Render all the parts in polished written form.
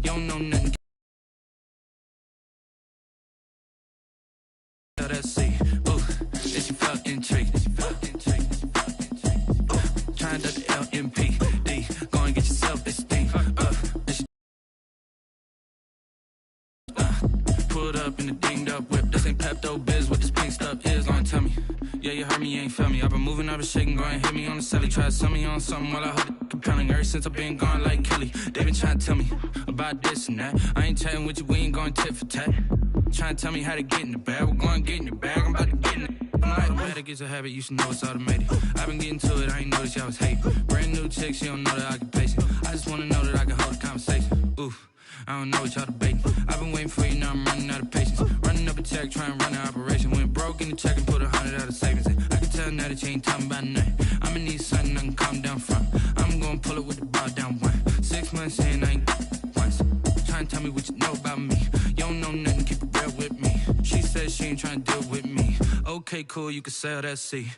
You don't know nothing. Let's see. Ooh, is she fucking trick? Trying to the LMPD. Go and get yourself this thing. Pulled up in a dinged up whip. This ain't Pepto Biz. What this pink stuff is? Long tell me. Yeah, you heard me, you ain't felt me. I've been moving, I've been shaking, go and hit me on the celly. Try to sell me on something while I hold it compelling. Ever since I've been gone like Kelly, they been trying to tell me about this and that. I ain't chatting with you, we ain't going tit for tat. Trying to tell me how to get in the bag. We're going to get in the bag, I'm about to get in it. I'm like, better get a habit, you should know it's automated. I've been getting to it, I ain't noticed y'all was hating. Brand new chick, she don't know that I can pace it. I just wanna know that I can hold a conversation. Oof, I don't know what y'all debating. I've been waiting for you, now I'm running out of patience. Running up a check, trying to run an operation. Went broke in the check and put 100 out of savings in. I can tell now that you ain't talking about nothing. I'ma need something I can calm down from. I'm gonna pull it with the bar down one. 6 months in, I ain't once. Trying to tell me what you know about me. You don't know nothing, keep it real with me. She said she ain't trying to deal with me. Okay, cool, you can sell that C.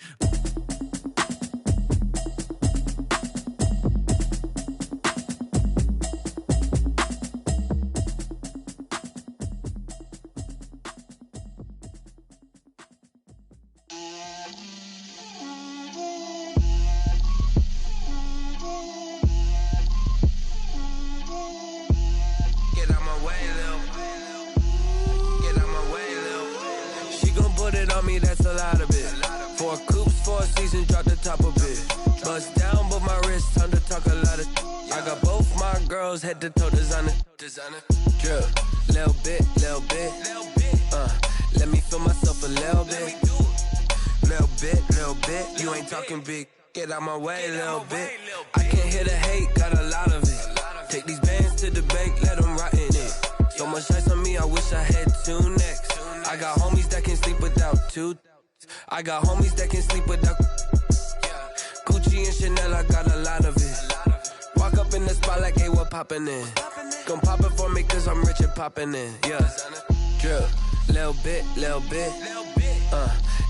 That's a lot of it. 4 coops, 4 seasons, drop the top of it. Bust down, but my wrist, time to talk a lot of. I got both my girls head to toe designer. Drip, little bit. Let me feel myself a little bit. Little bit. You ain't talking big. Get out my way, little bit. I can't hear the hate, got a lot of it. Take these bands to the bank, let them rot in it. So much ice on me, I wish I had 2 necks. I got homies that can sleep without 2. I got homies that can sleep without Gucci and Chanel, I got a lot of it. Walk up in the spot like, hey, what poppin' in? Gon' pop it for me cause I'm rich and poppin' in, yeah. Drip, little bit.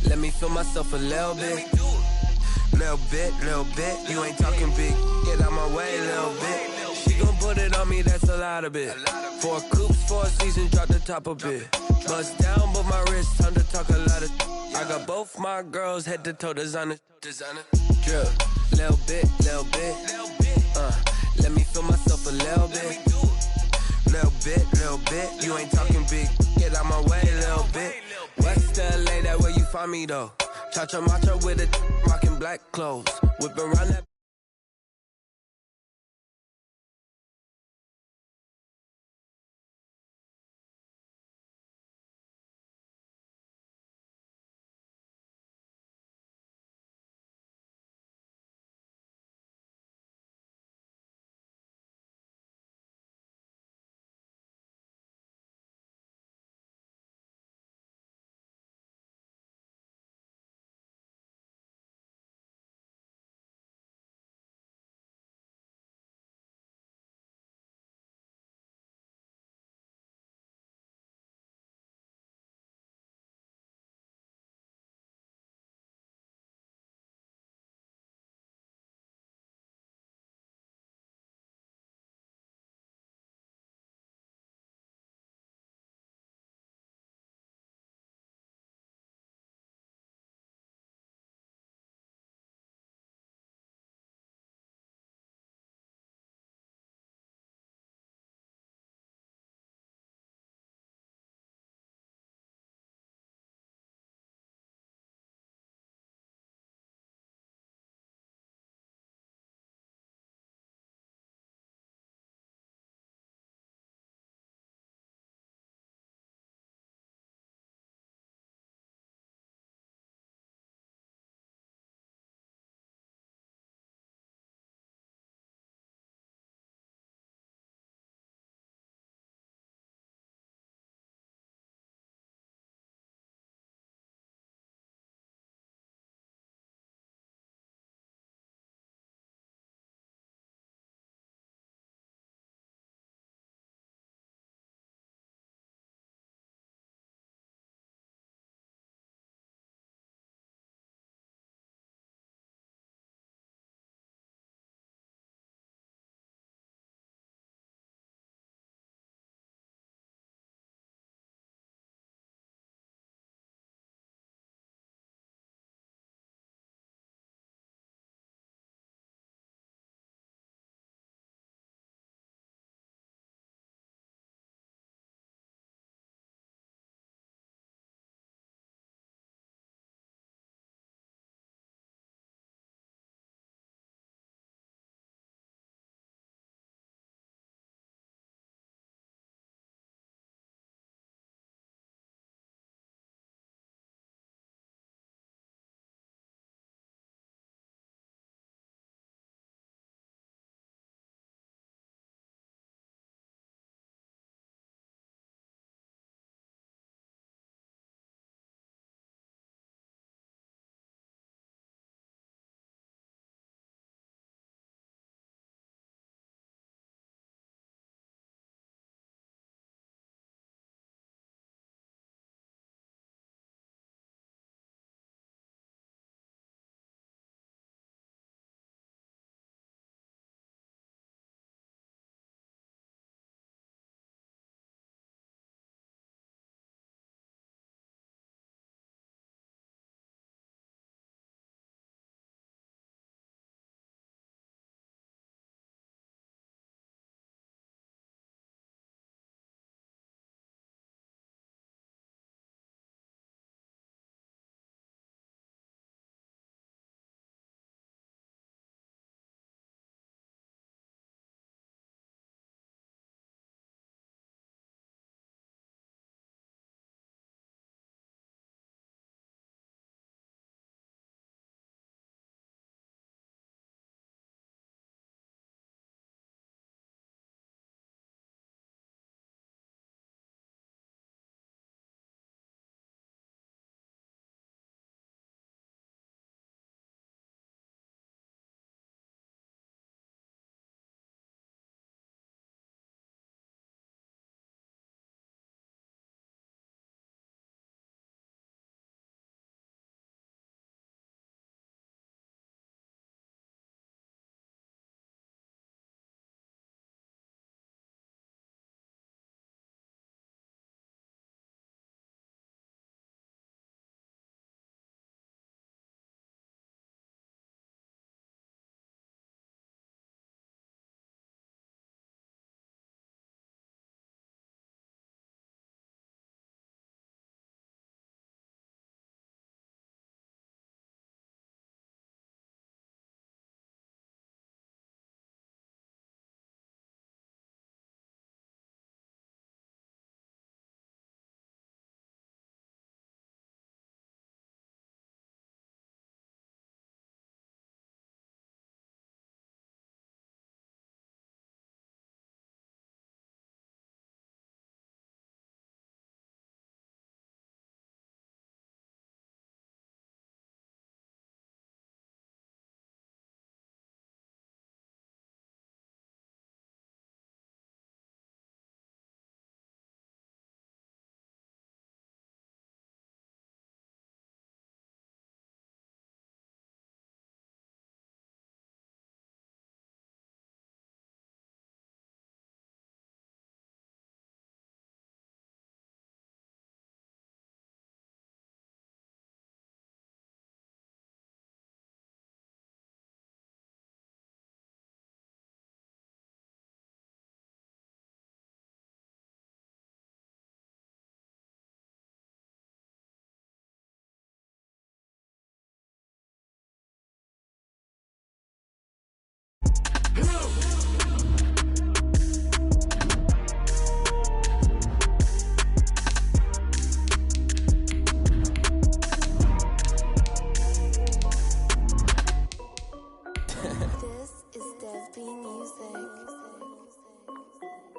Let me feel myself a little bit. Little bit. You ain't talking big, get out my way, little bit. She gon' put it on me, that's a lot of it. 4 coops, 4 seasons, drop the top of it. Bust down, but my wrist, time to talk a lot of. I got both my girls head to toe designer. Drip, little bit. Let me feel myself a little bit. Little bit. You ain't talking big, get out my way, little bit. West LA, that where you find me though. Cha-cha matcha with it, rockin' black clothes. Whip around that.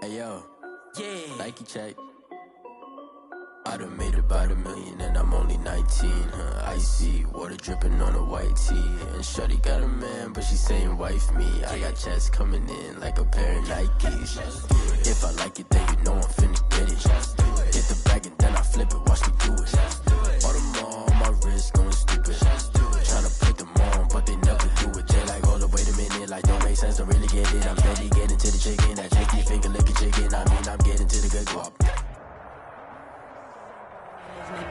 Hey yo, yeah. Nike check. I done made about $1 million and I'm only 19. Icy water dripping on a white tee. And shorty got a man, but she saying wife me. I got checks coming in like a pair of Nikes. If I like it, then you know I'm finna get it. Get the bag and then I flip it. Watch me do it. All them all on my wrist going stupid. Tryna put them on, but they never do it. They like, hold up, wait a minute. Like, don't make sense, don't really get it. I'm steady getting to the chicken. That tricky finger licking chicken. I mean, I'm getting to the good guap.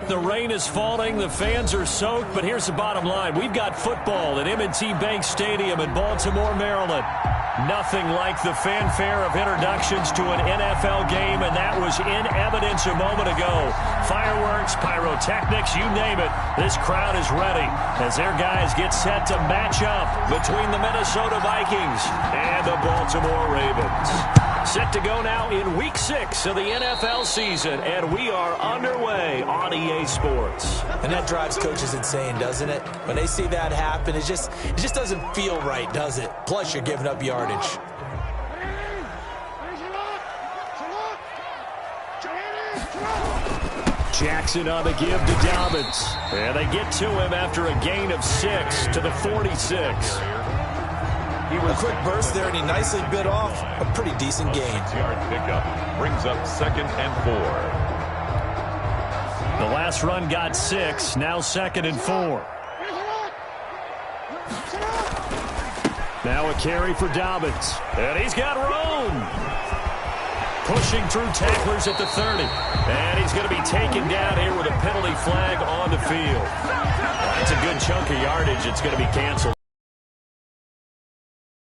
The rain is falling, the fans are soaked, but here's the bottom line. We've got football at M&T Bank Stadium in Baltimore, Maryland. Nothing like the fanfare of introductions to an NFL game, and that was in evidence a moment ago. Fireworks, pyrotechnics, you name it. This crowd is ready as their guys get set to match up between the Minnesota Vikings and the Baltimore Ravens. Set to go now in Week 6 of the NFL season, and we are underway on EA Sports. And that drives coaches insane, doesn't it? When they see that happen, it just doesn't feel right, does it? Plus, you're giving up yardage. Jackson on the give to Dobbins. And they get to him after a gain of 6 to the 46. A quick burst there, and he nicely bit off a pretty decent gain. Yard pickup brings up 2nd and 4. The last run got 6, now 2nd and 4. Now a carry for Dobbins. And he's got room. Pushing through tacklers at the 30. And he's going to be taken down here with a penalty flag on the field. That's a good chunk of yardage. It's going to be canceled.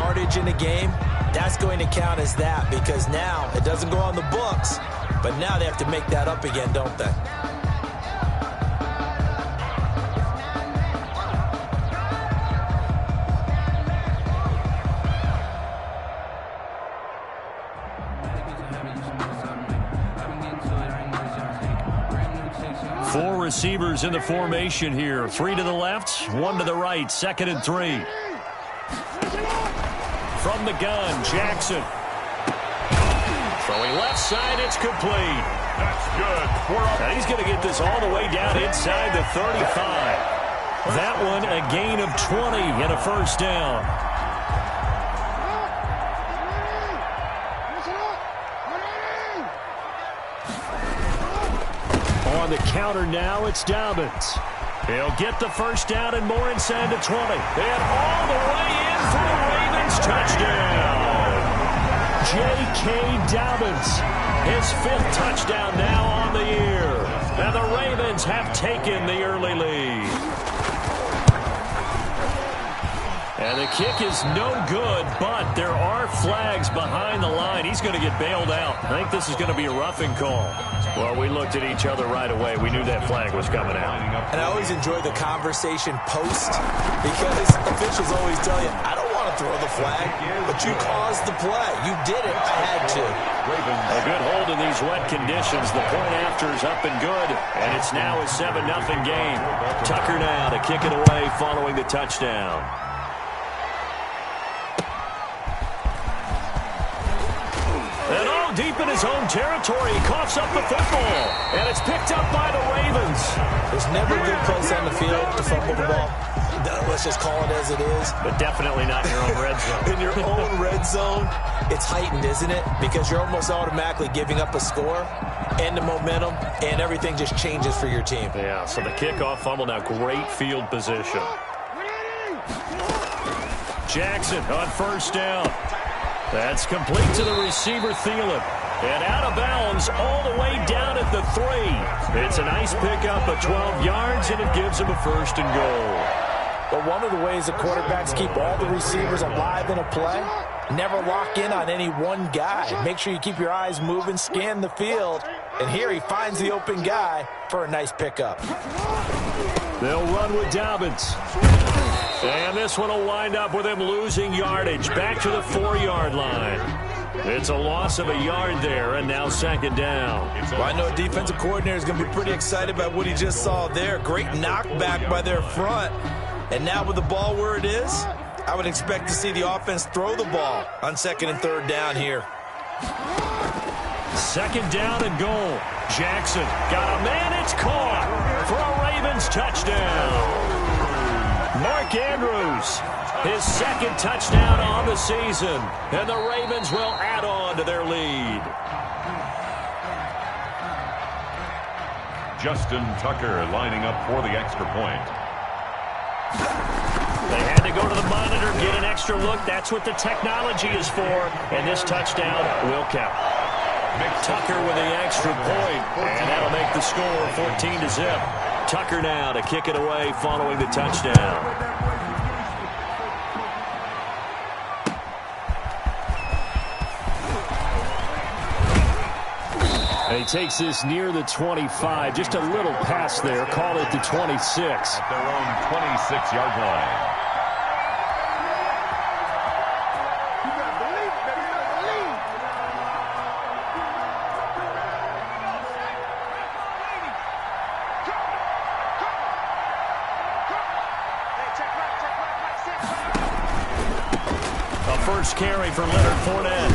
Yardage in the game, that's going to count as that because now it doesn't go on the books, but now they have to make that up again, don't they? Four receivers in the formation here. 3 to the left, 1 to the right. 2nd and 3. From the gun, Jackson. Throwing left side, it's complete. That's good. Now he's going to get this all the way down inside the 35. That one a gain of 20 and a first down. On the counter now, it's Dobbins. He'll get the first down and more inside the 20. And all the way in for the Ravens touchdown. J.K. Dobbins, his 5th touchdown now on the year. And the Ravens have taken the early lead. And the kick is no good, but there are flags behind the line. He's going to get bailed out. I think this is going to be a roughing call. Well, we looked at each other right away. We knew that flag was coming out. And I always enjoy the conversation post because officials always tell you, I don't want to throw the flag, but you caused the play. You did it. I had to. A good hold in these wet conditions. The point after is up and good, and it's now a 7-0 game. Tucker now to kick it away following the touchdown. And all deep in his own territory, he coughs up the football. And it's picked up by the Ravens. There's never a good place on the field to fumble the ball. Let's just call it as it is. But definitely not in your own red zone. In your own red zone, it's heightened, isn't it? Because you're almost automatically giving up a score and the momentum, and everything just changes for your team. Yeah, so the kickoff fumble now, great field position. Jackson on first down. That's complete to the receiver, Thielen. And out of bounds all the way down at the 3. It's a nice pickup of 12 yards, and it gives him a 1st and goal. But one of the ways that quarterbacks keep all the receivers alive in a play, never lock in on any one guy. Make sure you keep your eyes moving, scan the field. And here he finds the open guy for a nice pickup. They'll run with Dobbins. And this one will wind up with him losing yardage back to the 4-yard line. It's a loss of a yard there, and now 2nd down. Well, I know a defensive coordinator is going to be pretty excited about what he just saw there. Great knockback by their front. And now with the ball where it is, I would expect to see the offense throw the ball on 2nd and 3rd down here. Second down and goal. Jackson got a man. It's caught for a Ravens touchdown. Mark Andrews, his second touchdown on the season. And the Ravens will add on to their lead. Justin Tucker lining up for the extra point. They had to go to the monitor, get an extra look. That's what the technology is for. And this touchdown will count. Tucker with the extra point, and that'll make the score 14-0. Tucker now to kick it away following the touchdown. And he takes this near the 25. Just a little pass there. Call it the 26. At their own 26-yard line. First carry for Leonard Fournette.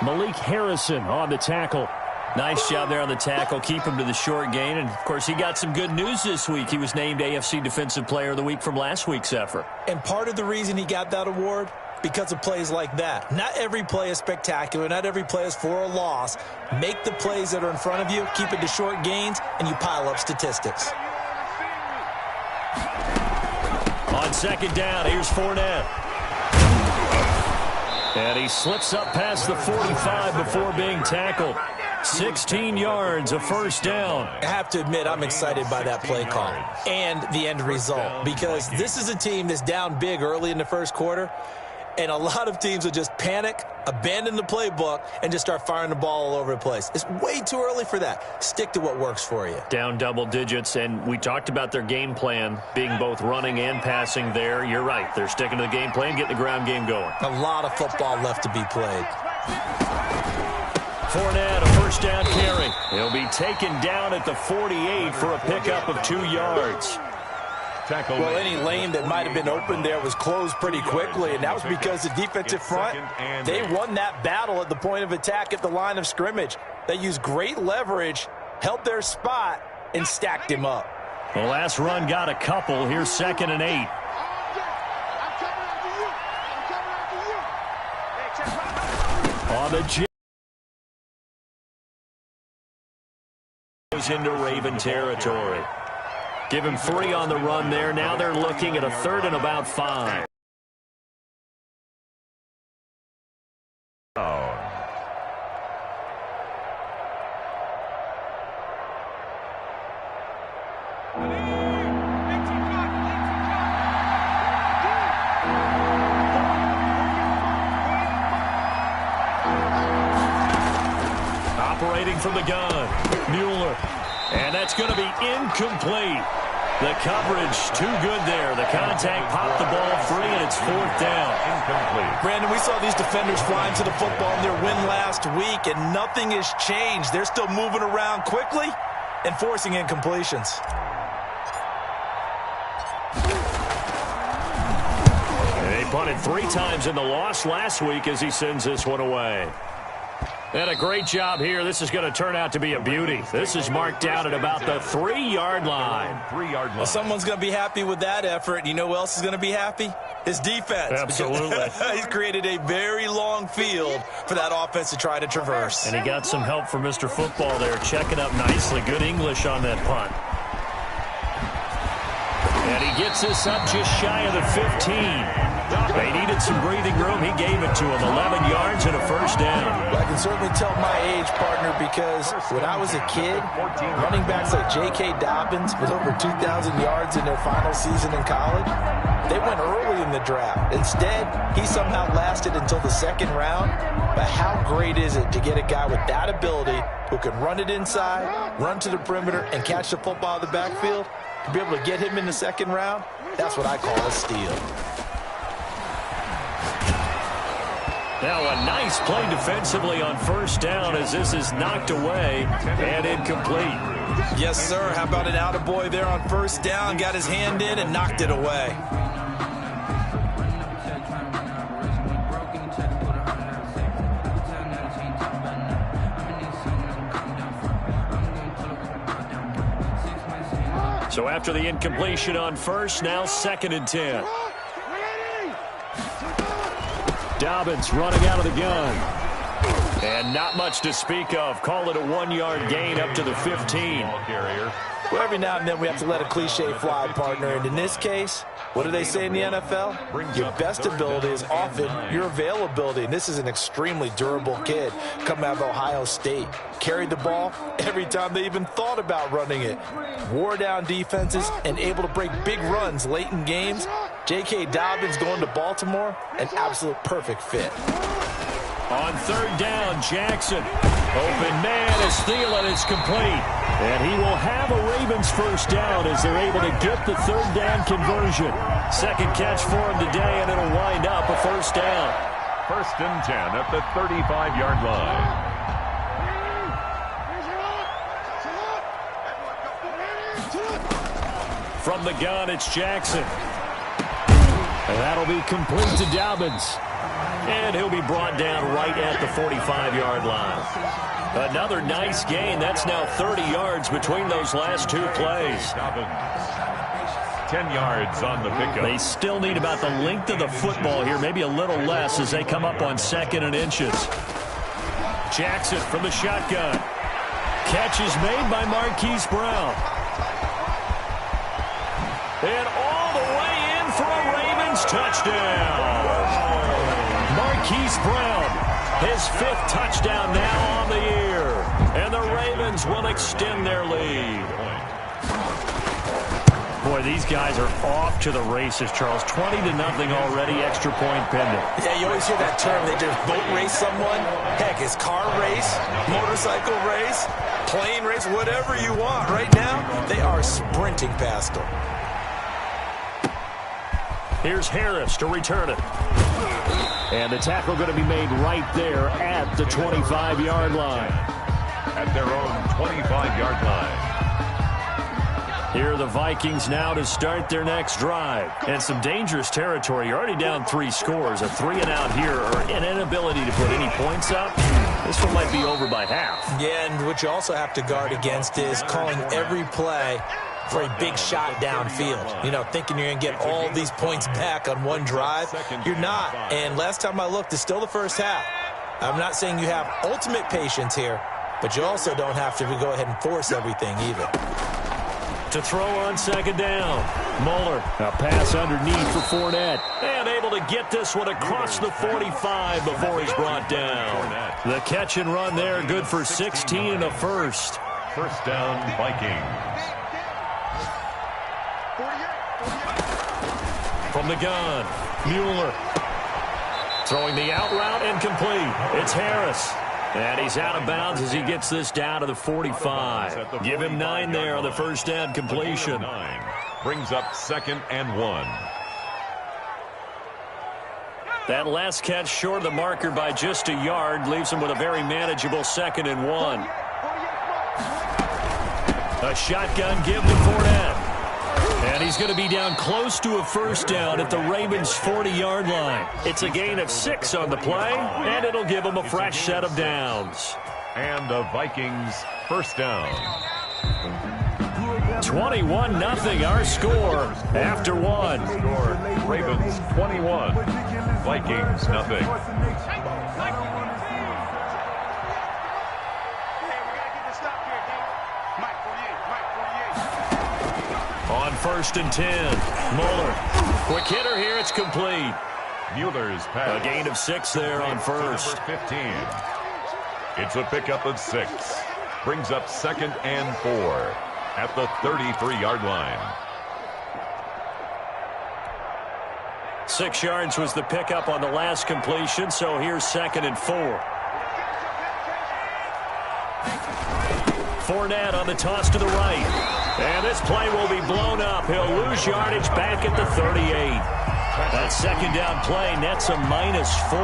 Malik Harrison on the tackle. Nice job there on the tackle. Keep him to the short gain. And, of course, he got some good news this week. He was named AFC Defensive Player of the Week from last week's effort. And part of the reason he got that award, because of plays like that. Not every play is spectacular. Not every play is for a loss. Make the plays that are in front of you, keep it to short gains, and you pile up statistics. On second down, here's Fournette. And he slips up past the 45 before being tackled. 16 yards, a first down. I have to admit, I'm excited by that play call and the end result, because this is a team that's down big early in the first quarter, and a lot of teams will just panic, abandon the playbook, and just start firing the ball all over the place. It's way too early for that. Stick to what works for you. Down double digits, and we talked about their game plan being both running and passing there. You're right. They're sticking to the game plan, getting the ground game going. A lot of football left to be played. Fournette, a first down carry. He'll be taken down at the 48 for a pickup of 2 yards. Well, any lane that might have been open there was closed pretty quickly, and that was because the defensive front, they won that battle at the point of attack at the line of scrimmage. They used great leverage, held their spot, and stacked him up. The last run got a couple. Here's 2nd and 8. On the jet. Goes into Raven territory. Give him 3 on the run there. Now they're looking at a 3rd and about 5. Operating from the gun, Mueller. And that's going to be incomplete. The coverage too good there. The contact popped the ball free, and it's 4th down. Incomplete. Brandon, we saw these defenders flying to the football in their win last week, and nothing has changed. They're still moving around quickly and forcing incompletions. And they punted 3 times in the loss last week as he sends this one away. And a great job here. This is going to turn out to be a beauty. This is marked down at about the 3-yard line. 3-yard line. Well, someone's going to be happy with that effort. You know who else is going to be happy? His defense. Absolutely. He's created a very long field for that offense to try to traverse. And he got some help from Mr. Football there, checking up nicely. Good English on that punt. And he gets this up just shy of the 15. They needed some breathing room. He gave it to him. 11 yards and a first down. Well, I can certainly tell my age, partner, because when I was a kid, running backs like J.K. Dobbins with over 2,000 yards in their final season in college, they went early in the draft. Instead, he somehow lasted until the 2nd round. But how great is it to get a guy with that ability who can run it inside, run to the perimeter, and catch the football in the backfield? To be able to get him in the 2nd round, that's what I call a steal. Now a nice play defensively on first down as this is knocked away and incomplete. Yes, sir. How about an attaboy there on first down? Got his hand in and knocked it away. So after the incompletion on first, now 2nd and 10. Dobbins running out of the gun. And not much to speak of. Call it a 1-yard gain up to the 15. Well, every now and then we have to let a cliche fly, partner. And in this case, what do they say in the NFL? Your best ability is often your availability. And this is an extremely durable kid coming out of Ohio State. Carried the ball every time they even thought about running it. Wore down defenses and able to break big runs late in games. J.K. Dobbins going to Baltimore, an absolute perfect fit. On 3rd down, Jackson. Open man is Thielen. It's complete. And he will have a Ravens first down as they're able to get the 3rd down conversion. 2nd catch for him today, and it'll wind up a first down. 1st and 10 at the 35-yard line. From the gun, it's Jackson. And that'll be complete to Dobbins. And he'll be brought down right at the 45-yard line. Another nice gain. That's now 30 yards between those last 2 plays. 10 yards on the pickup. They still need about the length of the football here, maybe a little less as they come up on 2nd and inches. Jackson from the shotgun. Catch is made by Marquise Brown. And all the way in for a Ravens touchdown. Marquise Brown, his 5th touchdown now on the year. And the Ravens will extend their lead. Boy, these guys are off to the races, Charles. 20-0 already, extra point pending. Yeah, you always hear that term. They just boat race someone. Heck, it's car race, motorcycle race, plane race, whatever you want. Right now, they are sprinting past them. Here's Harris to return it. And the tackle going to be made right there at the 25-yard line. At their own 25-yard line. Here are the Vikings now to start their next drive. And some dangerous territory. You're already down 3 scores. A 3-and-out here or an inability to put any points up. This one might be over by half. Yeah, and what you also have to guard against is calling every play for a big shot downfield. You know, thinking you're going to get all these points back on one drive. You're not. And last time I looked, it's still the first half. I'm not saying you have ultimate patience here, but you also don't have to go ahead and force everything either. To throw on 2nd down. Muller, a pass underneath for Fournette. And able to get this one across the 45 before he's brought down. The catch and run there, good for 16 and a first. First down, Vikings. From the gun, Mueller. Throwing the out route incomplete. It's Harris. And he's out of bounds as he gets this down to the 45. Give him 9 there on the first down completion. 9 brings up 2nd and 1. That last catch short of the marker by just a yard leaves him with a very manageable 2nd and 1. A shotgun give to Fournette. And he's going to be down close to a first down at the Ravens' 40-yard line. It's a gain of 6 on the play, and it'll give them a fresh set of downs. And the Vikings first down. 21-0 our score after 1. Score Ravens 21, Vikings nothing. On 1st and 10, Mueller. Quick hitter here, it's complete. Mueller's pass. A gain of 6 there on first. Number 15. It's a pickup of 6. Brings up 2nd and 4 at the 33-yard line. 6 yards was the pickup on the last completion, so here's 2nd and 4. Fournette on the toss to the right. And this play will be blown up. He'll lose yardage back at the 38. That 2nd down play nets a -4.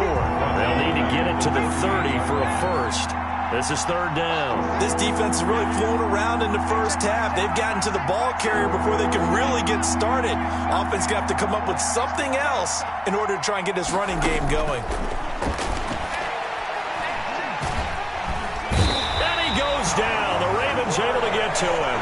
They'll need to get it to the 30 for a first. This is 3rd down. This defense is really flown around in the first half. They've gotten to the ball carrier before they can really get started. Offense going to have to come up with something else in order to try and get this running game going. And he goes down. The Ravens able to get to him.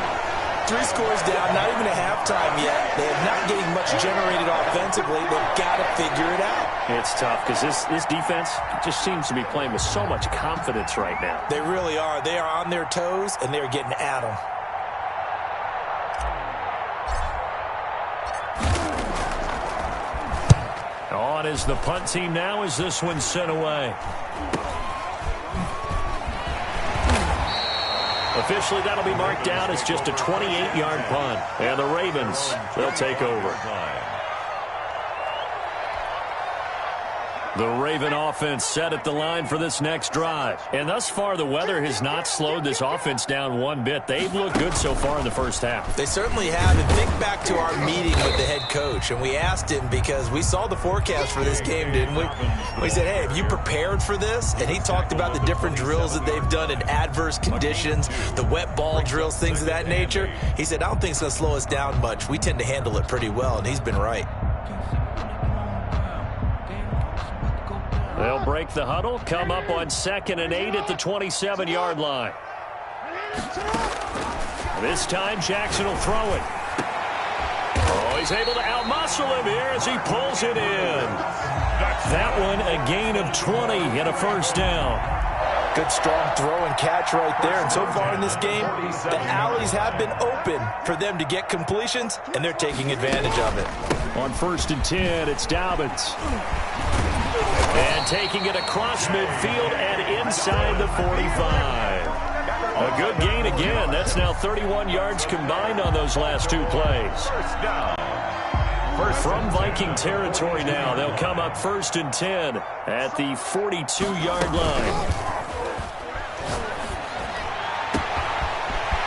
3 scores down, not even a halftime yet. They have not getting much generated offensively. They've got to figure it out. It's tough because this defense just seems to be playing with so much confidence right now. They really are. They are on their toes, and they're getting at them. On is the punt team now as this one's sent away. Officially, that'll be marked down as just a 28-yard punt. And the Ravens, they'll take over. The Raven offense set at the line for this next drive. And thus far, the weather has not slowed this offense down one bit. They've looked good so far in the first half. They certainly have. And think back to our meeting with the head coach. And we asked him because we saw the forecast for this game, didn't we? We said, hey, have you prepared for this? And he talked about the different drills that they've done in adverse conditions, the wet ball drills, things of that nature. He said, I don't think it's going to slow us down much. We tend to handle it pretty well, and he's been right. They'll break the huddle, come up on 2nd and 8 at the 27-yard line. This time, Jackson will throw it. Oh, he's able to outmuscle him here as he pulls it in. That one, a gain of 20 and a first down. Good strong throw and catch right there. And so far in this game, the alleys have been open for them to get completions, and they're taking advantage of it. On 1st and 10, it's Dobbins. And taking it across midfield and inside the 45. A good gain again. That's now 31 yards combined on those last 2 plays. From Viking territory now, they'll come up 1st and 10 at the 42-yard line.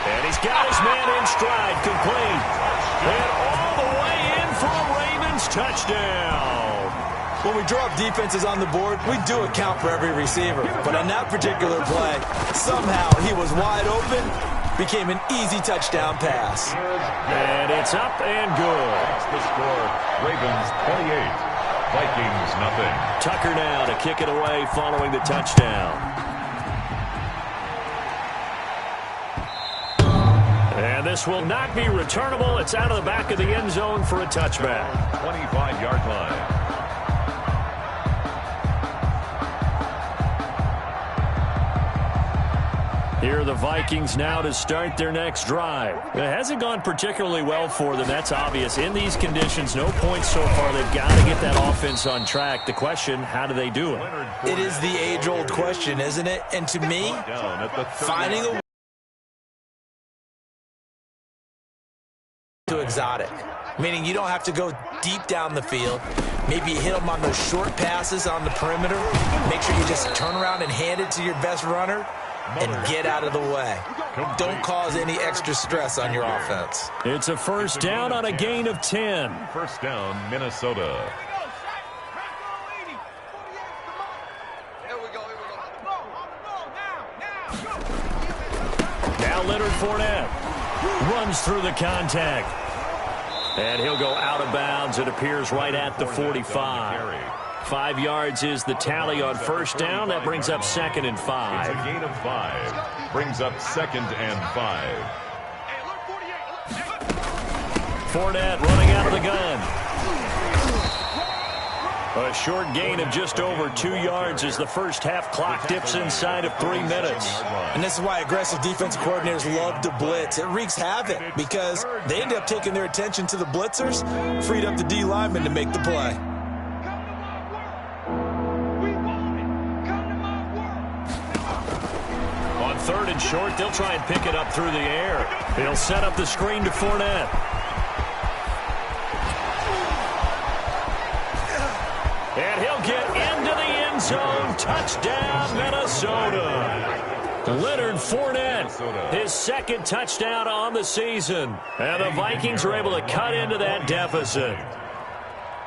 And he's got his man in stride, complete. And all the way in for a Ravens touchdown. When we drop defenses on the board, we do account for every receiver. But on that particular play, somehow he was wide open, became an easy touchdown pass. And it's up and good. That's the score. Ravens 28, Vikings nothing. Tucker now to kick it away following the touchdown. And this will not be returnable. It's out of the back of the end zone for a touchback. 25-yard line. Here are the Vikings now to start their next drive. It hasn't gone particularly well for them. That's obvious. In these conditions, no points so far. They've got to get that offense on track. The question, how do they do it? It is the age-old question, isn't it? And to me, finding a to exotic, meaning you don't have to go deep down the field. Maybe you hit them on those short passes on the perimeter. Make sure you just turn around and hand it to your best runner and get out of the way. Don't cause any extra stress on your offense. It's a first down on a gain of 10. First down, Minnesota. Now Leonard Fournette runs through the contact. And he'll go out of bounds. It appears right at the 45. 5 yards is the tally on first down. That brings up 2nd and 5. It's a gain of 5. Brings up 2nd and 5. Fournette running out of the gun. A short gain of just over 2 yards as the first half clock dips inside of 3 minutes. And this is why aggressive defensive coordinators love to blitz. It wreaks havoc because they end up taking their attention to the blitzers, freed up the D lineman to make the play. On 3rd and short, they'll try and pick it up through the air. He'll set up the screen to Fournette. And he'll get into the end zone. Touchdown, Minnesota. Leonard Fournette, his 2nd touchdown on the season. And the Vikings are able to cut into that deficit.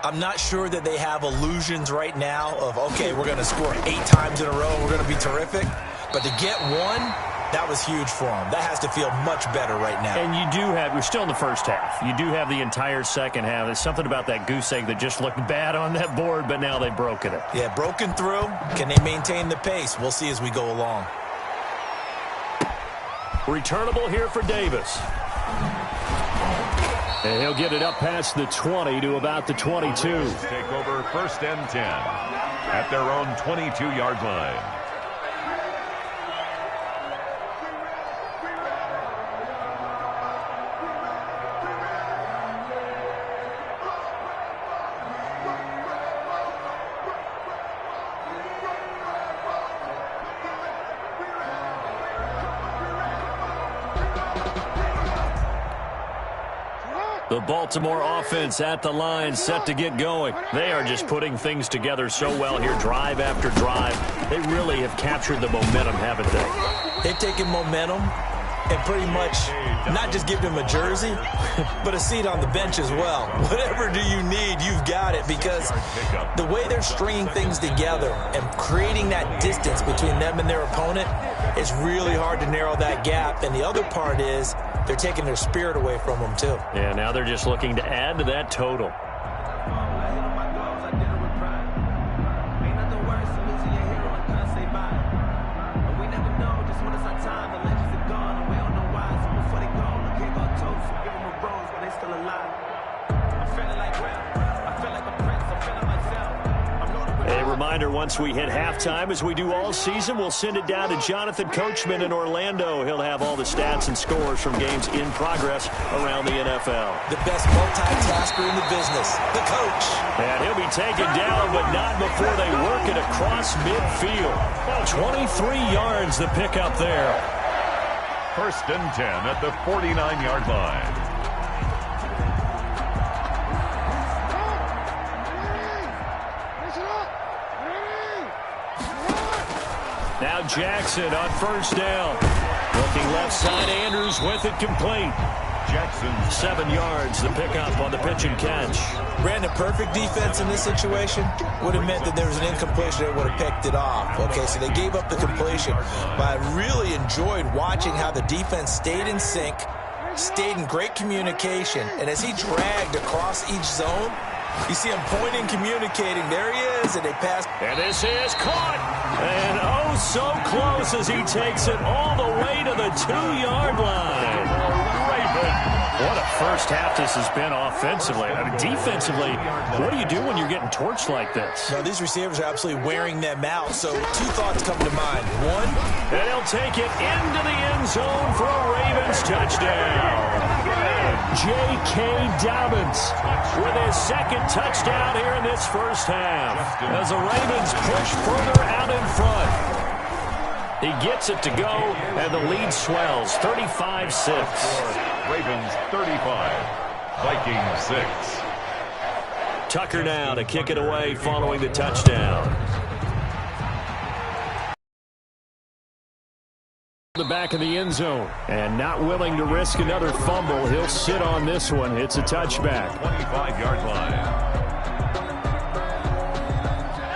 I'm not sure that they have illusions right now of, okay, we're going to score 8 times in a row. We're going to be terrific. But to get one, that was huge for them. That has to feel much better right now. And you do have, we're still in the first half. You do have the entire second half. There's something about that goose egg that just looked bad on that board, but now they've broken it. Yeah, broken through. Can they maintain the pace? We'll see as we go along. Returnable here for Davis. And he'll get it up past the 20 to about the 22. Take over 1st and 10 at their own 22-yard line. The Baltimore offense at the line, set to get going. They are just putting things together so well here, drive after drive. They really have captured the momentum, haven't they? They've taken momentum and pretty much not just give them a jersey, but a seat on the bench as well. Whatever do you need, you've got it, because the way they're stringing things together and creating that distance between them and their opponent, it's really hard to narrow that gap. And the other part is they're taking their spirit away from them, too. Yeah, now they're just looking to add to that total. Reminder, once we hit halftime, as we do all season, we'll send it down to Jonathan Coachman in Orlando. He'll have all the stats and scores from games in progress around the NFL. The best multitasker in the business, the coach. And he'll be taken down, but not before they work it across midfield. Well, 23 yards the pickup there. 1st and 10 at the 49-yard line. Now Jackson on 1st down. Looking left side, Andrews with it complete. Jackson 7 yards, the pickup on the pitch and catch. Brandon, perfect defense in this situation would have meant that there was an incompletion that would have picked it off. Okay, so they gave up the completion. But I really enjoyed watching how the defense stayed in sync, stayed in great communication, and as he dragged across each zone, you see him pointing, communicating. There he is, and they pass. And this is caught. And oh, so close as he takes it all the way to the 2-yard line. What a first half this has been offensively. I mean, defensively, what do you do when you're getting torched like this? No, these receivers are absolutely wearing them out. So 2 thoughts come to mind. One, and he'll take it into the end zone for a Ravens touchdown. J.K. Dobbins with his 2nd touchdown here in this first half, as the Ravens push further out in front. He gets it to go, and the lead swells, 35-6. Ravens 35, Vikings 6. Tucker now to kick it away following the touchdown. The back of the end zone, and not willing to risk another fumble. He'll sit on this one. It's a touchback. 25-yard line.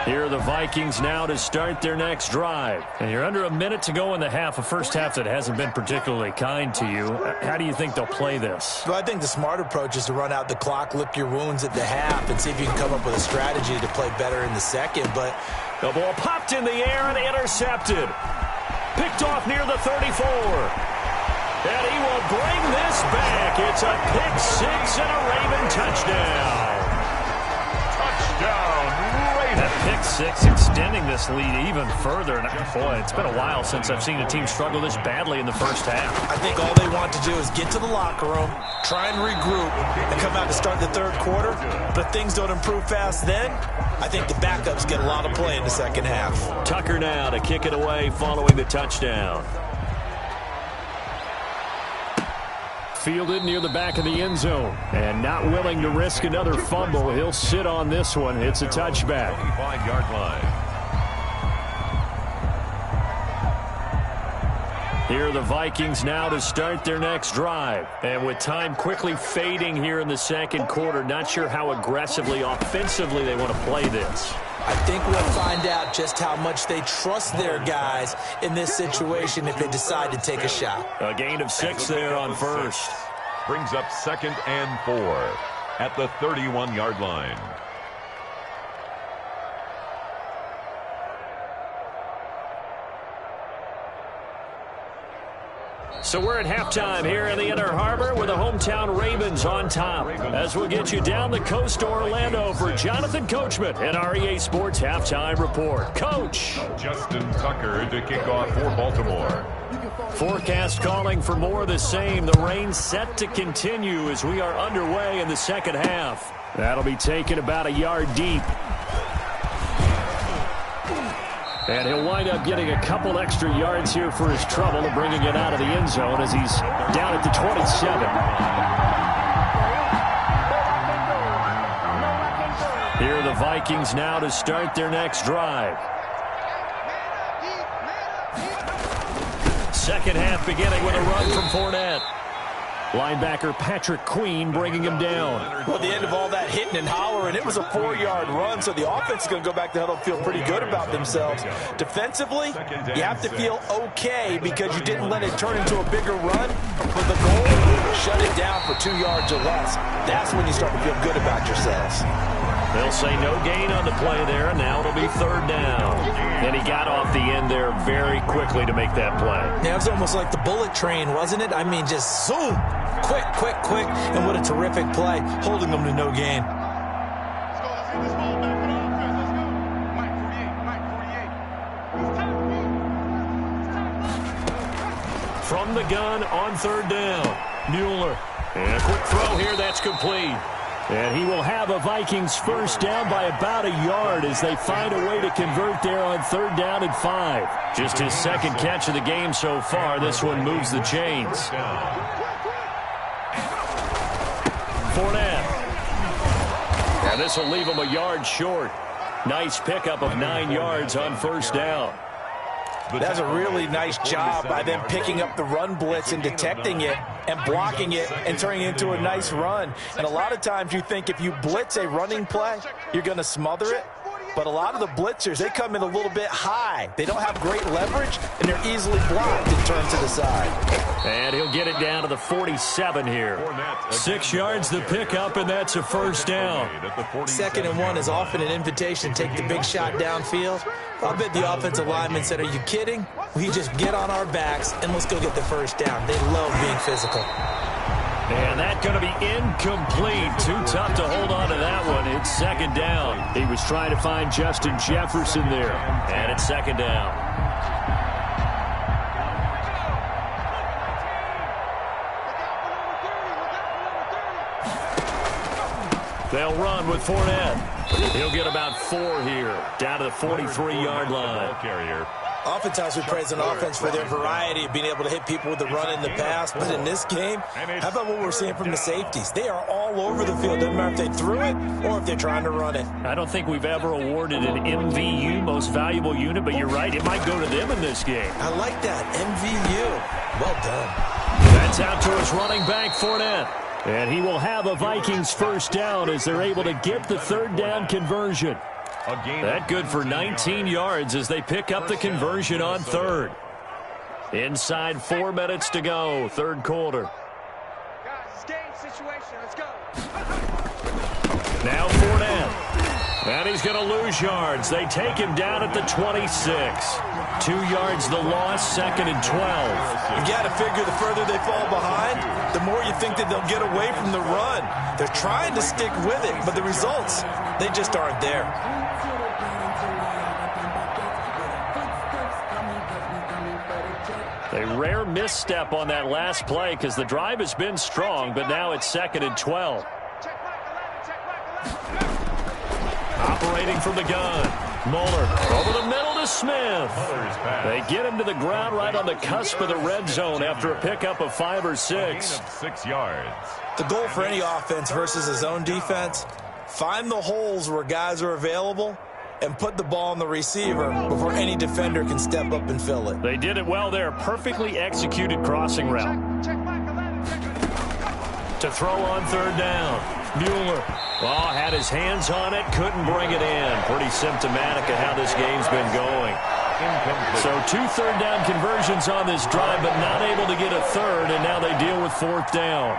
Here are the Vikings now to start their next drive. And you're under a minute to go in the half, a first half that hasn't been particularly kind to you. How do you think they'll play this? Well, I think the smart approach is to run out the clock, lick your wounds at the half, and see if you can come up with a strategy to play better in the second. But the ball popped in the air and intercepted. Picked off near the 34. And he will bring this back. It's a pick 6 and a Raven touchdown. Touchdown, Ravens. That pick 6 extending this lead even further. And boy, it's been a while since I've seen a team struggle this badly in the first half. I think all they want to do is get to the locker room, try and regroup, and come out to start the 3rd quarter. But if things don't improve fast then, I think the backups get a lot of play in the second half. Tucker now to kick it away following the touchdown. Fielded near the back of the end zone. And not willing to risk another fumble. He'll sit on this one. It's a touchback. 25-yard line. Here are the Vikings now to start their next drive. And with time quickly fading here in the second quarter, not sure how aggressively, offensively they want to play this. I think we'll find out just how much they trust their guys in this situation if they decide to take a shot. A gain of 6 there on first. Brings up 2nd and 4 at the 31-yard line. So we're at halftime here in the Inner Harbor with the hometown Ravens on top. As we'll get you down the coast to Orlando for Jonathan Coachman and our EA Sports Halftime Report. Coach. Justin Tucker to kick off for Baltimore. Forecast calling for more of the same. The rain set to continue as we are underway in the second half. That'll be taken about a yard deep. And he'll wind up getting a couple extra yards here for his trouble and bringing it out of the end zone as he's down at the 27. Here are the Vikings now to start their next drive. Second half beginning with a run from Fournette. Linebacker Patrick Queen bringing him down. Well, at the end of all that hitting and hollering, it was a 4-yard run, so the offense is going to go back to huddle and feel pretty good about themselves. Defensively, you have to feel okay because you didn't let it turn into a bigger run. But the goal, shut it down for 2 yards or less. That's when you start to feel good about yourselves. They'll say no gain on the play there, and now it'll be third down. And he got off the end there very quickly to make that play. Yeah, it was almost like the bullet train, wasn't it? I mean, just zoom. Quick, quick, quick. And what a terrific play, holding them to no gain. From the gun on third down, Mueller. And a quick throw here, that's complete. And he will have a Vikings first down by about a yard as they find a way to convert there on third down and 5. Just his second catch of the game so far. This one moves the chains. Fournette. And this will leave him a yard short. Nice pickup of 9 yards on first down. That's a really nice job by them picking up the run blitz and detecting it and blocking it and turning it into a nice run. And a lot of times you think if you blitz a running play, you're going to smother it. But a lot of the blitzers, they come in a little bit high. They don't have great leverage, and they're easily blocked and turned to the side. And he'll get it down to the 47 here. 6 yards the pickup, and that's a first down. 2nd and 1 is often an invitation to take the big shot downfield. I bet the offensive lineman said, are you kidding? We just get on our backs, and let's go get the first down. They love being physical. And that's going to be incomplete. Too tough to hold on to that one. It's second down. He was trying to find Justin Jefferson there. And it's second down. They'll run with Fournette. He'll get about 4 here, down to the 43-yard line. Oftentimes we praise an offense for their variety of being able to hit people with the run in the pass. But in this game, how about what we're seeing from the safeties? They are all over the field. Doesn't matter if they threw it or if they're trying to run it. I don't think we've ever awarded an MVU, most valuable unit, but you're right. It might go to them in this game. I like that. MVU. Well done. That's out to his running back, Fournette. And he will have a Vikings first down as they're able to get the third down conversion. That good for 19 yards as they pick up the conversion on third. Inside 4 minutes to go, third quarter. Guys, game situation. Let's go. Now Fournette. And he's going to lose yards. They take him down at the 26. 2 yards the loss, 2nd and 12. You got to figure the further they fall behind, the more you think that they'll get away from the run. They're trying to stick with it, but the results, they just aren't there. A rare misstep on that last play because the drive has been strong, but now it's 2nd and 12. Operating from the gun. Mueller over the middle to Smith. They get him to the ground right on the cusp of the red zone after a pickup of 5 or 6. 6 yards. The goal for any offense versus a zone defense, find the holes where guys are available and put the ball on the receiver before any defender can step up and fill it. They did it well there. Perfectly executed crossing route. To throw on third down. Mueller. Oh, had his hands on it. Couldn't bring it in. Pretty symptomatic of how this game's been going. So 2 third down conversions on this drive, but not able to get a third, and now they deal with 4th down.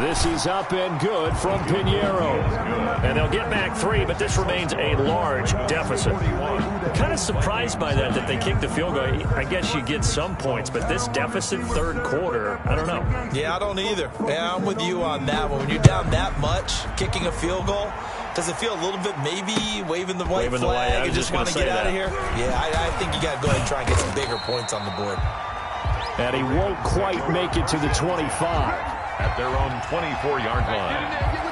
This is up and good from Pinheiro. And they'll get back 3, but this remains a large deficit. Kind of surprised by that they kicked the field goal. I guess you get some points, but this deficit third quarter, I don't know. Yeah, I don't either. Yeah, I'm with you on that one. When you're down that much, kicking a field goal, does it feel a little bit maybe waving the white flag and just want to get out of here? Yeah, I think you got to go ahead and try and get some bigger points on the board. And he won't quite make it to the 25. At their own 24-yard line.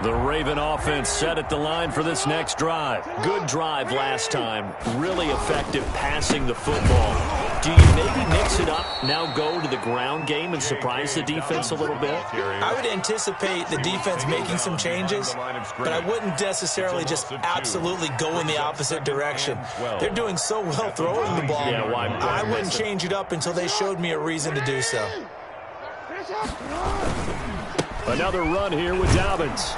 The Raven offense set at the line for this next drive. Good drive last time. Really effective passing the football. Do you maybe mix it up, now go to the ground game and surprise the defense a little bit? I would anticipate the defense making some changes, but I wouldn't necessarily just absolutely go in the opposite direction. They're doing so well throwing the ball. Yeah, why I wouldn't change it up until they showed me a reason to do so. Another run here with Dobbins.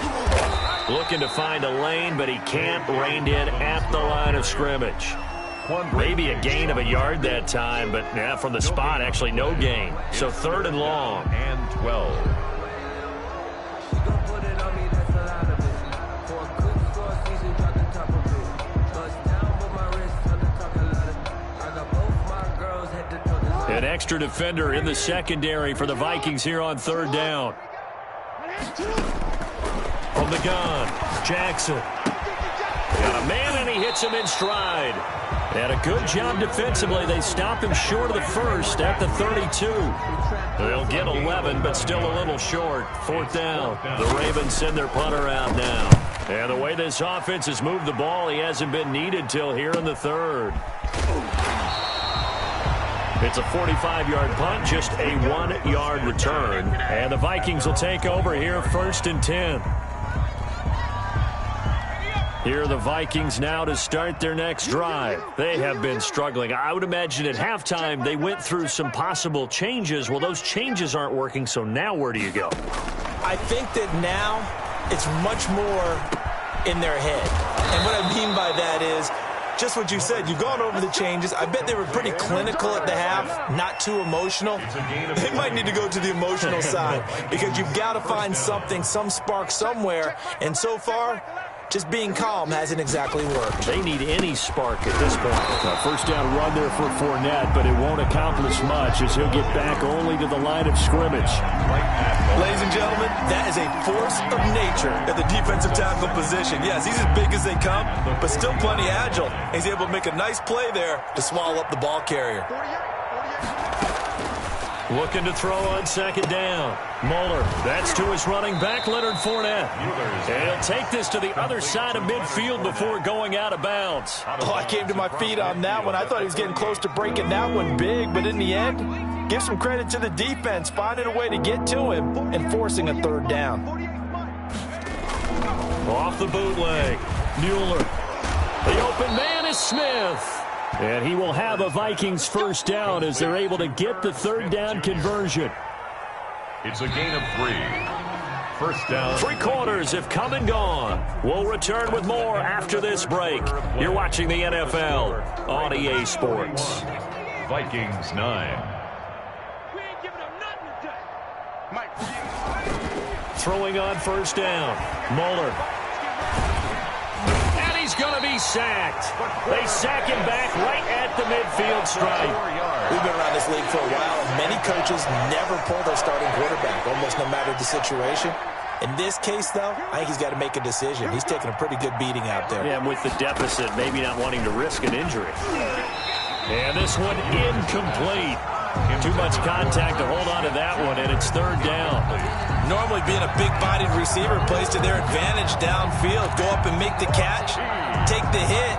Looking to find a lane, but he can't. Reined in at the line of scrimmage. Maybe a gain of a yard that time, but yeah, from the spot, actually no gain. So 3rd and long. And 12. An extra defender in the secondary for the Vikings here on 3rd down. From the gun, Jackson. Got a man, and he hits him in stride. And a good job defensively. They stop him short of the first at the 32. They'll get 11, but still a little short. 4th down. The Ravens send their punter out now. And the way this offense has moved the ball, he hasn't been needed till here in the 3rd. It's a 45-yard punt, just a 1-yard return. And the Vikings will take over here 1st and 10. Here are the Vikings now to start their next drive. They have been struggling. I would imagine at halftime they went through some possible changes. Well, those changes aren't working, so now where do you go? I think that now it's much more in their head. And what I mean by that is just what you said. You've gone over the changes. I bet they were pretty clinical at the half, not too emotional. They might need to go to the emotional side because you've got to find something, some spark somewhere. And so far, just being calm hasn't exactly worked. They need any spark at this point. First down run there for Fournette, but it won't accomplish much as he'll get back only to the line of scrimmage. Ladies and gentlemen, that is a force of nature at the defensive tackle position. Yes, he's as big as they come, but still plenty agile. He's able to make a nice play there to swallow up the ball carrier. Looking to throw on 2nd down. Moeller, that's to his running back, Leonard Fournette. And he'll take this to the other side of midfield before going out of bounds. Oh, I came to my feet on that one. I thought he was getting close to breaking that one big, but in the end, give some credit to the defense, finding a way to get to him and forcing a 3rd down. Off the bootleg, Mueller. The open man is Smith. And he will have a Vikings 1st down as they're able to get the 3rd down conversion. It's a gain of 3. 1st down. 3 quarters have come and gone. We'll return with more after this break. You're watching the NFL on EA Sports. Vikings 9. We ain't giving them nothing today. Throwing on 1st down. Moeller. He's going to be sacked. They sack him back right at the midfield stripe. We've been around this league for a while, and many coaches never pull their starting quarterback, almost no matter the situation. In this case, though, I think he's got to make a decision. He's taking a pretty good beating out there. Yeah, and with the deficit, maybe not wanting to risk an injury. And this one incomplete. Too much contact to hold on to that one, and it's 3rd down. Normally being a big-bodied receiver plays to their advantage downfield. Go up and make the catch, take the hit,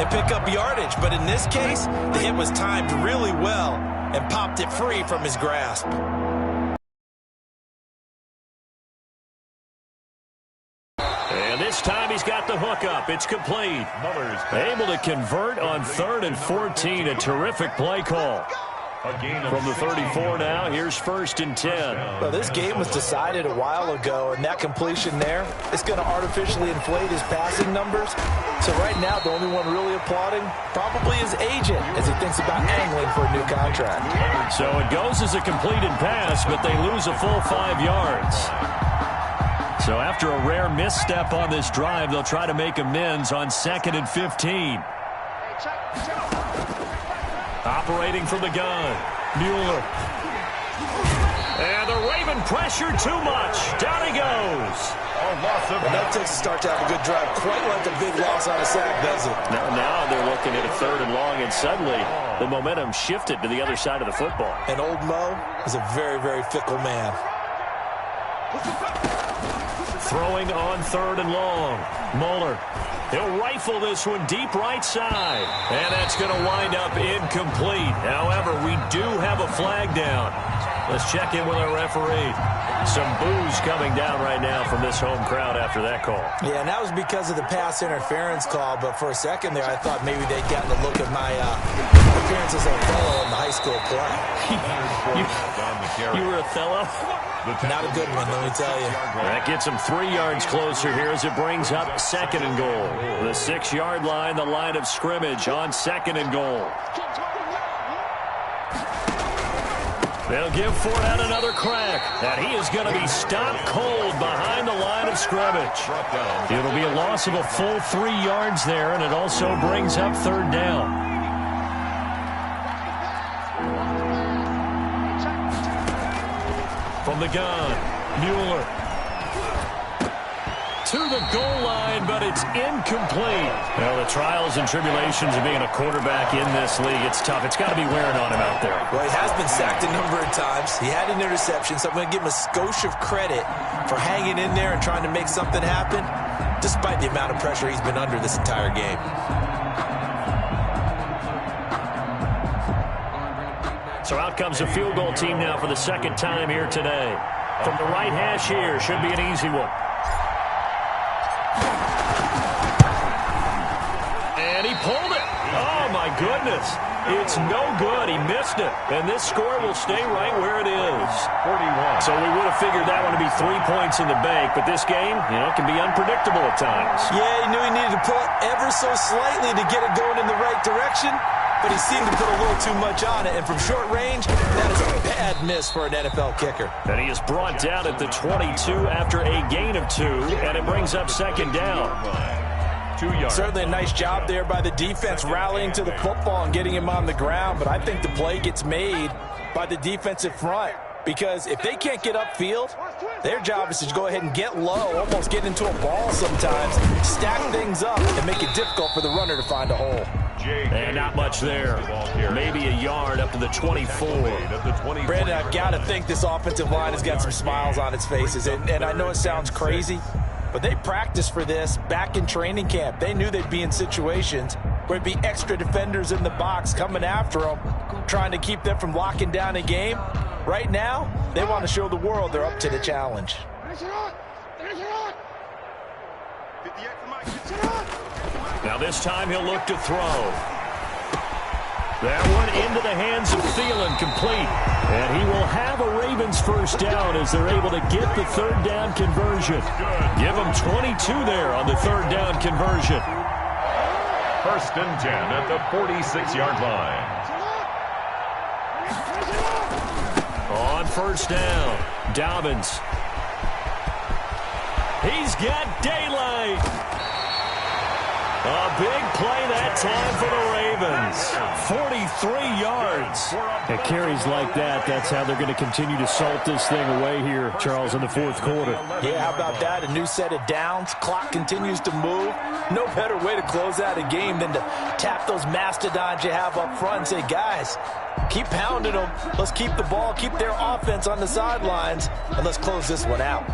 and pick up yardage. But in this case, the hit was timed really well and popped it free from his grasp. And this time he's got the hook up. It's complete. Able to convert on 3rd and 14. A terrific play call. From the 34 now, here's 1st and 10. Well, this game was decided a while ago, and that completion there is going to artificially inflate his passing numbers. So right now, the only one really applauding probably his agent as he thinks about angling for a new contract. So it goes as a completed pass, but they lose a full 5 yards. So after a rare misstep on this drive, they'll try to make amends on 2nd and 15. Operating from the gun, Mueller. And the Raven pressure too much. Down he goes. And that takes a start to have a good drive. Quite like a big loss on a sack, does it? Now they're looking at a 3rd and long, and suddenly the momentum shifted to the other side of the football. And old Mo is a very, very fickle man. Throwing on 3rd and long. Mueller. He'll rifle this one deep right side. And that's going to wind up incomplete. However, we do have a flag down. Let's check in with our referee. Some boos coming down right now from this home crowd after that call. Yeah, and that was because of the pass interference call. But for a second there, I thought maybe they'd gotten a look at my appearance as Othello in the high school play. You were Othello? Not a good one, let me tell you. That gets him 3 yards closer here as it brings up 2nd and goal. The 6-yard line, the line of scrimmage on 2nd and goal. They'll give Fournette another crack. And he is going to be stopped cold behind the line of scrimmage. It'll be a loss of a full 3 yards there, and it also brings up 3rd down. From the gun, Mueller. To the goal line, but it's incomplete. Well, the trials and tribulations of being a quarterback in this league, it's tough. It's got to be wearing on him out there. Well, he has been sacked a number of times. He had an interception, so I'm going to give him a skosh of credit for hanging in there and trying to make something happen, despite the amount of pressure he's been under this entire game. So out comes a field goal team now for the 2nd time here today. From the right hash here, should be an easy one. And he pulled it. Oh, my goodness. It's no good. He missed it. And this score will stay right where it is. 41. So we would have figured that one to be 3 points in the bank. But this game, can be unpredictable at times. Yeah, he knew he needed to pull it ever so slightly to get it going in the right direction. But he seemed to put a little too much on it. And from short range, that is a bad miss for an NFL kicker. And he is brought down at the 22 after a gain of 2. And it brings up 2nd down. 2 yards. Certainly a nice job there by the defense rallying to the football and getting him on the ground. But I think the play gets made by the defensive front. Because if they can't get upfield, their job is to go ahead and get low, almost get into a ball sometimes, stack things up, and make it difficult for the runner to find a hole. And not much there. Maybe a yard up to the 24. Brandon, I've got to think this offensive line has got some smiles on its faces. And I know it sounds crazy, but they practiced for this back in training camp. They knew they'd be in situations where it'd be extra defenders in the box coming after them, trying to keep them from locking down a game. Right now, they want to show the world they're up to the challenge. Now this time he'll look to throw. That one into the hands of Thielen, complete. And he will have a Ravens 1st down as they're able to get the 3rd down conversion. Give them 22 there on the 3rd down conversion. 1st and 10 at the 46-yard line. On 1st down, Dobbins. He's got daylight. A big play that time for the Ravens. 43 yards. At carries like that, that's how they're going to continue to salt this thing away here, Charles, in the 4th quarter. Yeah, how about that? A new set of downs. Clock continues to move. No better way to close out a game than to tap those mastodons you have up front and say, guys, keep pounding them. Let's keep the ball, keep their offense on the sidelines, and let's close this one out.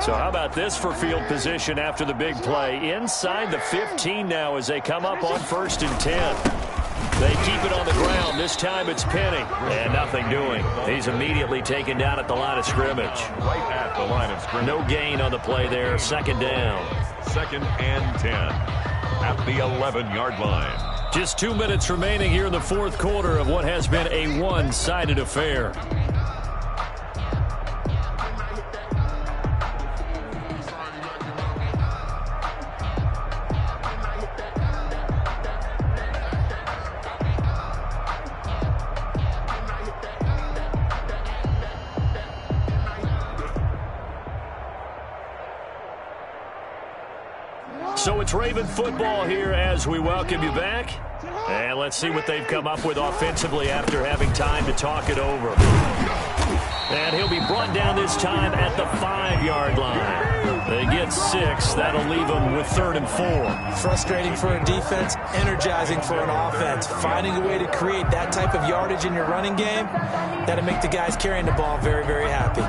So how about this for field position after the big play? Inside the 15 now as they come up on 1st and 10. They keep it on the ground. This time it's Penny. And nothing doing. He's immediately taken down at the line of scrimmage. Right at the line of scrimmage. No gain on the play there. Second down. 2nd and 10 at the 11-yard line. Just 2 minutes remaining here in the fourth quarter of what has been a one-sided affair. So it's Raven football here as we welcome you back. And let's see what they've come up with offensively after having time to talk it over. And he'll be brought down this time at the 5-yard line. They get 6. That'll leave them with 3rd and 4. Frustrating for a defense, energizing for an offense. Finding a way to create that type of yardage in your running game, that'll make the guys carrying the ball very, very happy.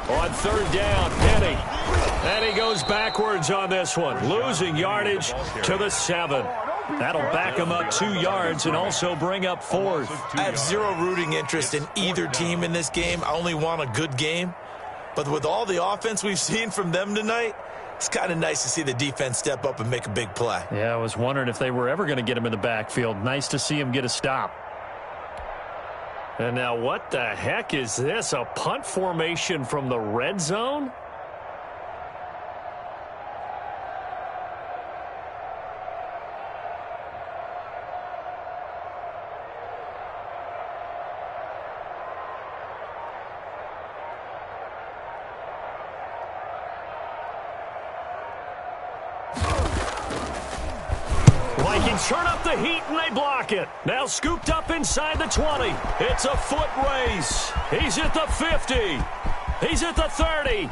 On 3rd down, Penny. And he goes backwards on this one, losing yardage to the 7. That'll back him up 2 yards and also bring up 4th. I have zero rooting interest in either team in this game. I only want a good game. But with all the offense we've seen from them tonight, it's kind of nice to see the defense step up and make a big play. Yeah, I was wondering if they were ever going to get him in the backfield. Nice to see him get a stop. And now what the heck is this? A punt formation from the red zone? Turn up the heat and they block it. Now scooped up inside the 20. It's a foot race. He's at the 50. He's at the 30.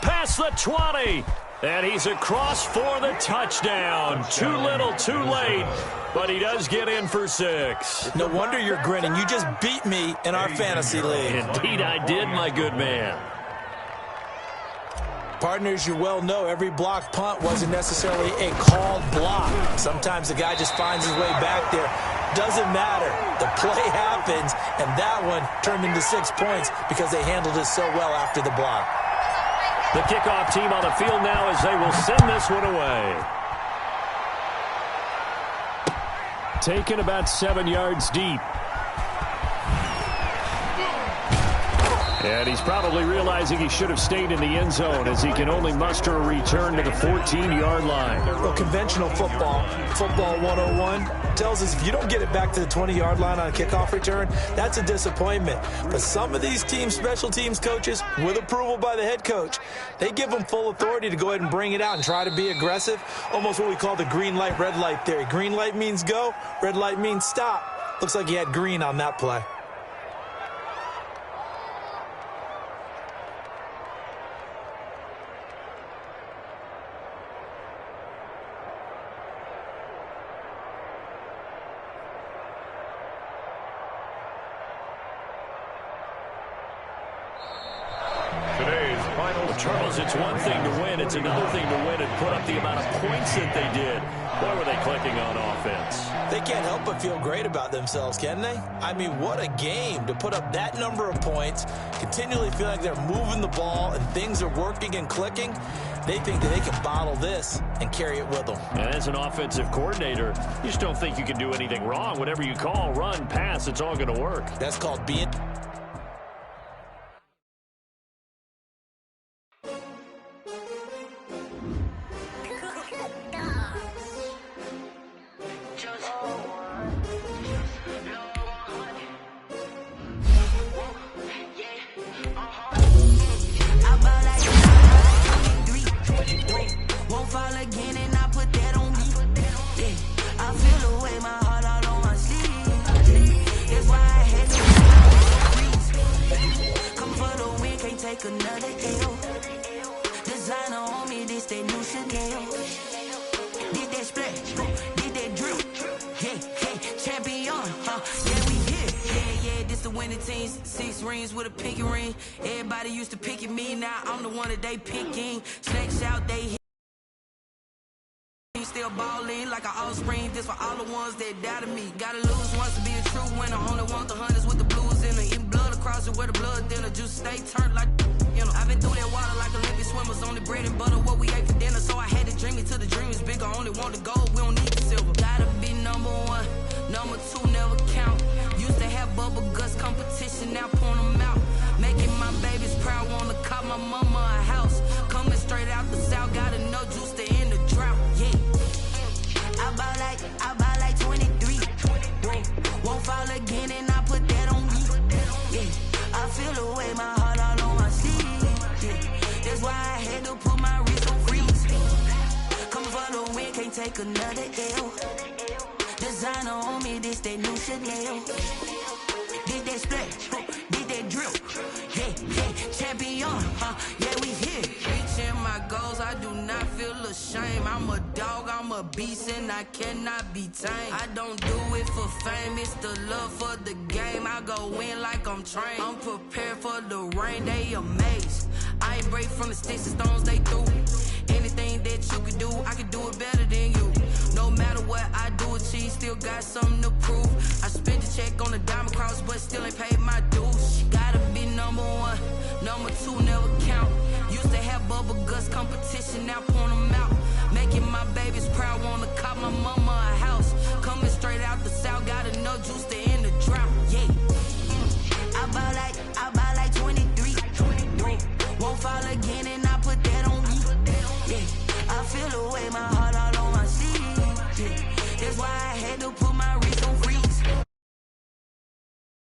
Past the 20. And he's across for the touchdown. Too little, too late. But he does get in for 6. No wonder you're grinning. You just beat me in our fantasy league. Indeed I did, my good man. Partners, you well know every block punt wasn't necessarily a called block. Sometimes the guy just finds his way back there. Doesn't matter. The play happens, and that one turned into 6 points because they handled it so well after the block. The kickoff team on the field now as they will send this one away. Taken about 7 yards deep. And he's probably realizing he should have stayed in the end zone as he can only muster a return to the 14-yard line. Well, conventional football 101, tells us if you don't get it back to the 20-yard line on a kickoff return, that's a disappointment. But some of these teams, special teams coaches, with approval by the head coach, they give them full authority to go ahead and bring it out and try to be aggressive. Almost what we call the green light, red light theory. Green light means go, red light means stop. Looks like he had green on that play. Charles, it's one thing to win. It's another thing to win and put up the amount of points that they did. Boy, were they clicking on offense. They can't help but feel great about themselves, can they? I mean, what a game to put up that number of points, continually feel like they're moving the ball and things are working and clicking. They think that they can bottle this and carry it with them. And as an offensive coordinator, you just don't think you can do anything wrong. Whatever you call, run, pass, it's all going to work. That's called being... winning teams, 6 rings with a pinky ring. Everybody used to pick at me, now I'm the one that they picking. Snakes out, they hit. Still ballin' like an offspring. This for all the ones that doubted me. Gotta lose once to be a true winner. Only want the hunters with the blues in her. Eating blood across it where the blood thinner. Juice stay turned like, you know. I've been through that water like Olympic swimmers. Only bread and butter what we ate for dinner. So I had to dream it till the dream is bigger. Only want the gold, we don't need the silver. Gotta be number 1, number 2 never count. Used to have bubble guts competition, now point them out. Making my babies proud, wanna cop my mama a house. Coming straight out the south, gotta know juice to end the drought. Yeah. I buy like 23. Won't fall again and I put that on me. Yeah, I feel the way, my heart all on my sleeve. Yeah, that's why I had to put my wrist on freeze. Coming for the win, can't take another L. Designer on me, this that new Chanel. Did that splash, did that drip. Yeah, champion, yeah, we here. Reaching my goals, I do not feel ashamed. I'm a dog, I'm a beast, and I cannot be tamed. I don't do it for fame, it's the love for the game. I go in like I'm trained. I'm prepared for the rain, they amazed. I ain't break from the sticks and stones they threw. Anything that you can do, I can do it better than you. No matter what I do, achieve, still got something to prove. I spent the check on the diamond cross, but still ain't paid my dues. Gotta be number 1, number 2 never count. Used to have bubble guts competition, now point them out. Making my babies proud, wanna cop my mama a house. Coming straight out the south, gotta know juice to end the drought. Yeah, I buy like 23. Won't fall again and I put that on me. Yeah, I feel the way, my heart all on my sleeve. Yeah, that's why I